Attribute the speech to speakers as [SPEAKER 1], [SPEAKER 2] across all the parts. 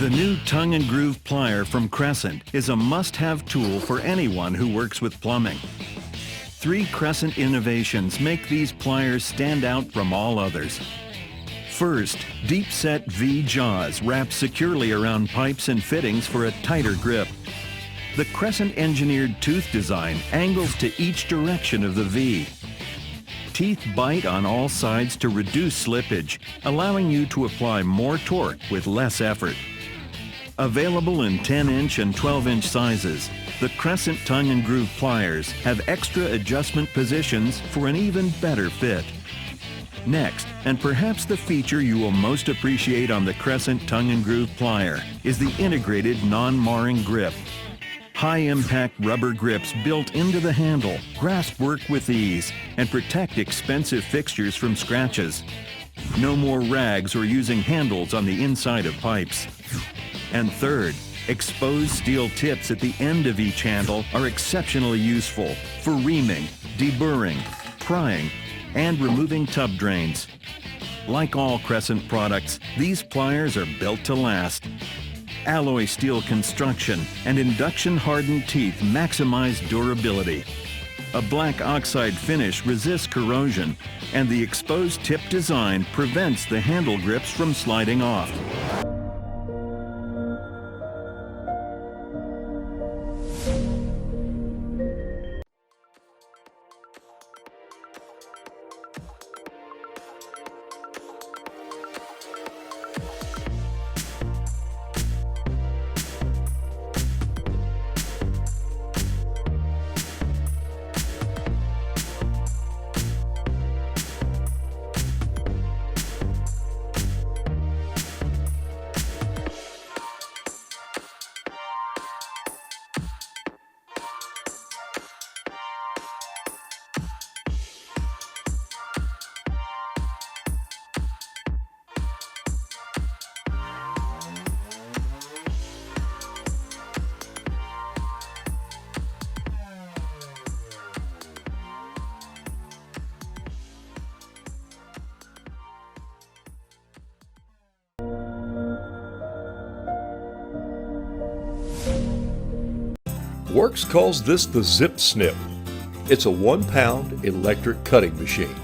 [SPEAKER 1] The new tongue and groove plier from Crescent is a must-have tool for anyone who works with plumbing. 3 Crescent innovations make these pliers stand out from all others. First, deep-set V jaws wrap securely around pipes and fittings for a tighter grip. The Crescent engineered tooth design angles to each direction of the V. Teeth bite on all sides to reduce slippage, allowing you to apply more torque with less effort. Available in 10-inch and 12-inch sizes, the Crescent tongue and groove pliers have extra adjustment positions for an even better fit. Next, and perhaps the feature you will most appreciate on the Crescent tongue and groove plier, is the integrated non-marring grip. High-impact rubber grips built into the handle grasp work with ease and protect expensive fixtures from scratches. No more rags or using handles on the inside of pipes. And third, exposed steel tips at the end of each handle are exceptionally useful for reaming, deburring, prying, and removing tub drains. Like all Crescent products, these pliers are built to last. Alloy steel construction and induction-hardened teeth maximize durability. A black oxide finish resists corrosion, and the exposed tip design prevents the handle grips from sliding off.
[SPEAKER 2] Works calls this the Zip Snip. It's a 1-pound electric cutting machine.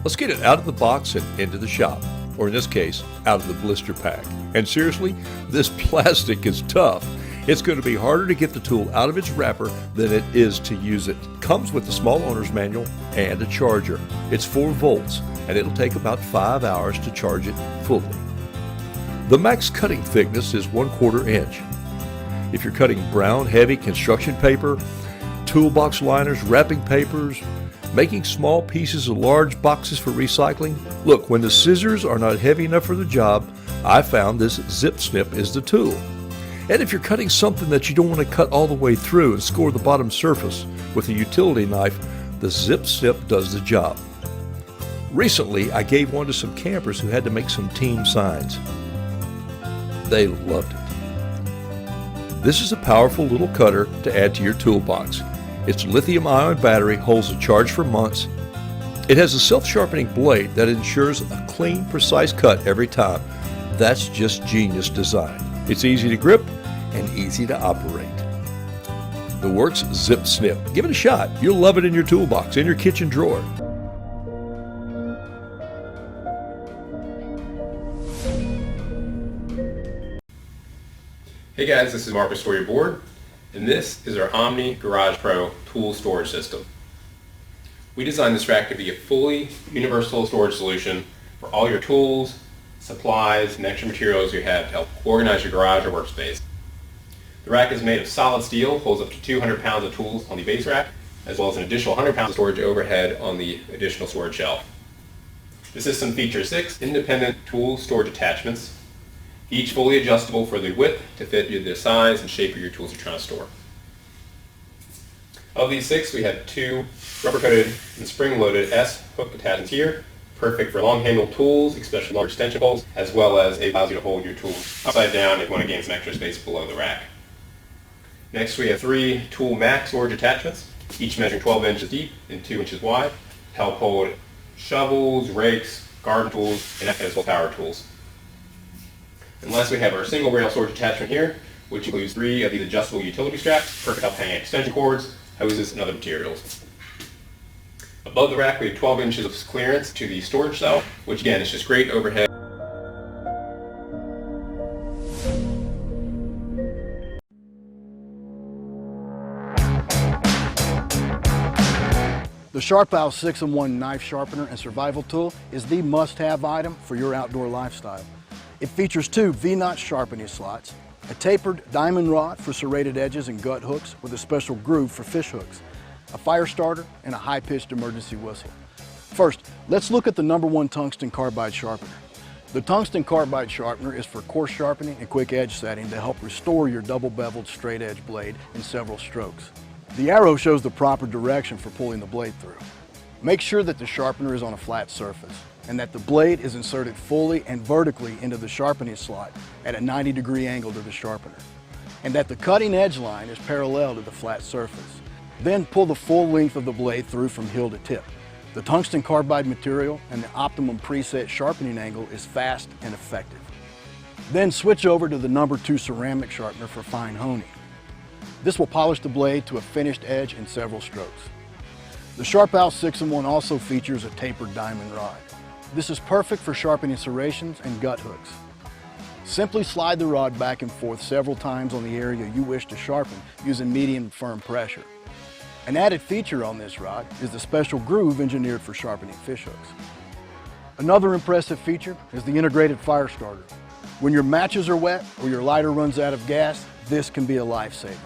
[SPEAKER 2] Let's get it out of the box and into the shop, or in this case, out of the blister pack. And seriously, this plastic is tough. It's going to be harder to get the tool out of its wrapper than it is to use it. Comes with a small owner's manual and a charger. It's 4 volts, and it'll take about 5 hours to charge it fully. The max cutting thickness is 1/4 inch. If you're cutting brown, heavy construction paper, toolbox liners, wrapping papers, making small pieces of large boxes for recycling, look, when the scissors are not heavy enough for the job, I found this Zip Snip is the tool. And if you're cutting something that you don't want to cut all the way through and score the bottom surface with a utility knife, the Zip Snip does the job. Recently, I gave one to some campers who had to make some team signs. They loved it. This is a powerful little cutter to add to your toolbox. Its lithium-ion battery holds a charge for months. It has a self-sharpening blade that ensures a clean, precise cut every time. That's just genius design. It's easy to grip and easy to operate. The Works Zip Snip. Give it a shot. You'll love it in your toolbox, in your kitchen drawer.
[SPEAKER 3] Hey guys, this is Mark with Store Your Board, and this is our Omni Garage Pro tool storage system. We designed this rack to be a fully universal storage solution for all your tools, supplies, and extra materials you have to help organize your garage or workspace. The rack is made of solid steel, holds up to 200 pounds of tools on the base rack, as well as an additional 100 pounds of storage overhead on the additional storage shelf. The system features 6 independent tool storage attachments, each fully adjustable for the width to fit the size and shape of your tools you're trying to store. Of these 6, we have 2 rubber-coated and spring-loaded S-hook attachments here, perfect for long-handled tools, especially longer extension poles, as well as it allows you to hold your tools upside down if you want to gain some extra space below the rack. Next, we have 3 Tool Max storage attachments, each measuring 12 inches deep and 2 inches wide, to help hold shovels, rakes, garden tools, and as well as power tools. And last we have our single rail storage attachment here, which includes 3 of these adjustable utility straps, perfect help hang extension cords, hoses, and other materials. Above the rack we have 12 inches of clearance to the storage cell, which again is just great overhead.
[SPEAKER 4] The SharpOwl 6-in-1 knife sharpener and survival tool is the must-have item for your outdoor lifestyle. It features 2 V-notch sharpening slots, a tapered diamond rod for serrated edges and gut hooks with a special groove for fish hooks, a fire starter, and a high-pitched emergency whistle. First, let's look at the #1 tungsten carbide sharpener. The tungsten carbide sharpener is for coarse sharpening and quick edge setting to help restore your double-beveled straight edge blade in several strokes. The arrow shows the proper direction for pulling the blade through. Make sure that the sharpener is on a flat surface and that the blade is inserted fully and vertically into the sharpening slot at a 90-degree angle to the sharpener, and that the cutting edge line is parallel to the flat surface. Then pull the full length of the blade through from hill to tip. The tungsten carbide material and the optimum preset sharpening angle is fast and effective. Then switch over to the #2 ceramic sharpener for fine honing. This will polish the blade to a finished edge in several strokes. The SharpOwl 6-in-1 also features a tapered diamond rod. This is perfect for sharpening serrations and gut hooks. Simply slide the rod back and forth several times on the area you wish to sharpen using medium firm pressure. An added feature on this rod is the special groove engineered for sharpening fish hooks. Another impressive feature is the integrated fire starter. When your matches are wet or your lighter runs out of gas, this can be a lifesaver.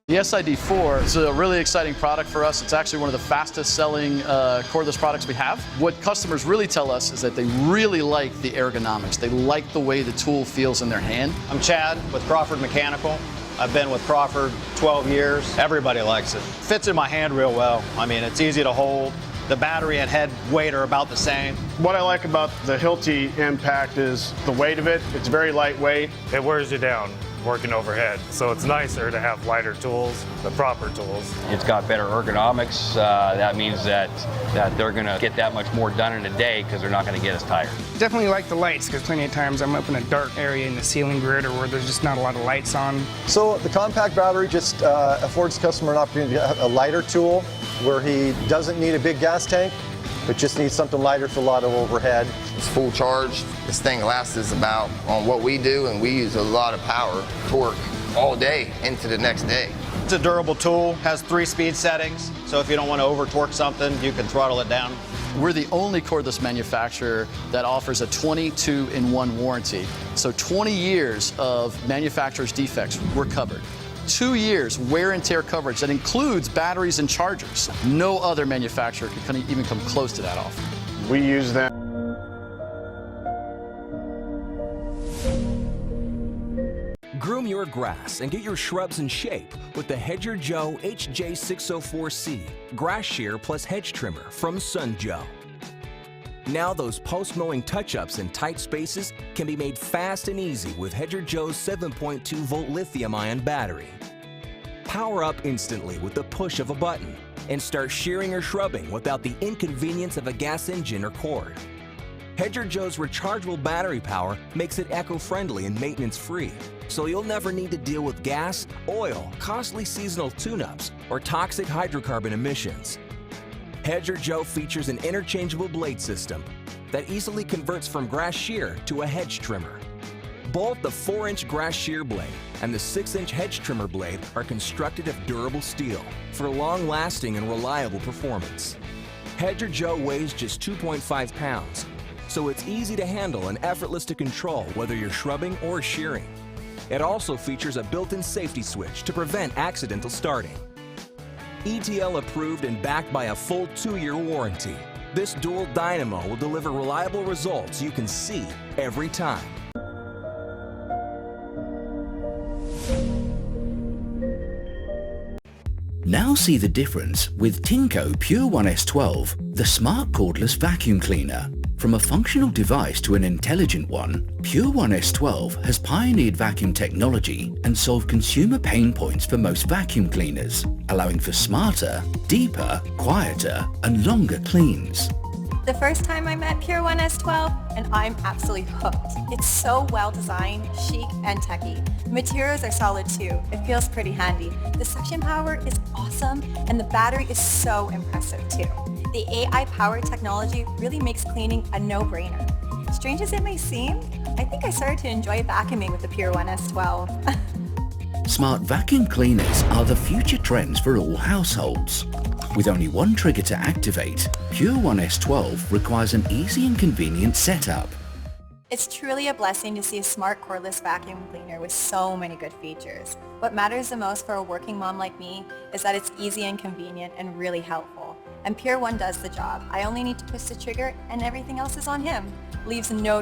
[SPEAKER 5] The SID4 is a really exciting product for us. It's actually one of the fastest selling cordless products we have. What customers really tell us is that they really like the ergonomics. They like the way the tool feels in their hand.
[SPEAKER 6] I'm Chad with Crawford Mechanical. I've been with Crawford 12 years. Everybody likes it. Fits in my hand real well. I mean, it's easy to hold. The battery and head weight are about the same.
[SPEAKER 7] What I like about the Hilti Impact is the weight of it. It's very lightweight.
[SPEAKER 8] It wears you down working overhead, so it's nicer to have lighter tools, the proper tools.
[SPEAKER 9] It's got better ergonomics. That means that they're going to get that much more done in a day because they're not going to get as tired.
[SPEAKER 10] Definitely like the lights, because plenty of times I'm up in a dark area in the ceiling grid or where there's just not a lot of lights on.
[SPEAKER 11] So the compact battery just affords the customer an opportunity to have a lighter tool where he doesn't need a big gas tank, but just needs something lighter for a lot of overhead.
[SPEAKER 12] It's full charge. This thing lasts us about, on what we do, and we use a lot of power, torque, all day into the next day.
[SPEAKER 6] It's a durable tool, has 3 speed settings, so if you don't want to over torque something, you can throttle it down.
[SPEAKER 5] We're the only cordless manufacturer that offers a 22-in-1 warranty. So 20 years of manufacturer's defects, we're covered. 2 years wear and tear coverage that includes batteries and chargers. No other manufacturer can even come close to that offer.
[SPEAKER 7] We use them.
[SPEAKER 13] Groom your grass and get your shrubs in shape with the Hedger Joe HJ604C Grass Shear plus Hedge Trimmer from Sun Joe. Now those post-mowing touch-ups in tight spaces can be made fast and easy with Hedger Joe's 7.2-volt lithium-ion battery. Power up instantly with the push of a button and start shearing or shrubbing without the inconvenience of a gas engine or cord. Hedger Joe's rechargeable battery power makes it eco-friendly and maintenance-free, so you'll never need to deal with gas, oil, costly seasonal tune-ups, or toxic hydrocarbon emissions. Hedger Joe features an interchangeable blade system that easily converts from grass shear to a hedge trimmer. Both the 4-inch grass shear blade and the 6-inch hedge trimmer blade are constructed of durable steel for long-lasting and reliable performance. Hedger Joe weighs just 2.5 pounds, so it's easy to handle and effortless to control whether you're shrubbing or shearing. It also features a built-in safety switch to prevent accidental starting. ETL approved and backed by a full 2-year warranty. This dual dynamo will deliver reliable results you can see every time.
[SPEAKER 14] Now see the difference with Tinco Pure One S12, the smart cordless vacuum cleaner. From a functional device to an intelligent one, Pure One S12 has pioneered vacuum technology and solved consumer pain points for most vacuum cleaners, allowing for smarter, deeper, quieter, and longer cleans.
[SPEAKER 15] The first time I met Pure One S12, and I'm absolutely hooked. It's so well designed, chic, and techy. The materials are solid too. It feels pretty handy. The suction power is awesome, and the battery is so impressive too. The AI-powered technology really makes cleaning a no-brainer. Strange as it may seem, I think I started to enjoy vacuuming with the Pure One S12.
[SPEAKER 14] Smart vacuum cleaners are the future trends for all households. With only one trigger to activate, Pure One S12 requires an easy and convenient setup.
[SPEAKER 15] It's truly a blessing to see a smart cordless vacuum cleaner with so many good features. What matters the most for a working mom like me is that it's easy and convenient and really helpful. And Pure One does the job. I only need to push the trigger and everything else is on him. Leaves no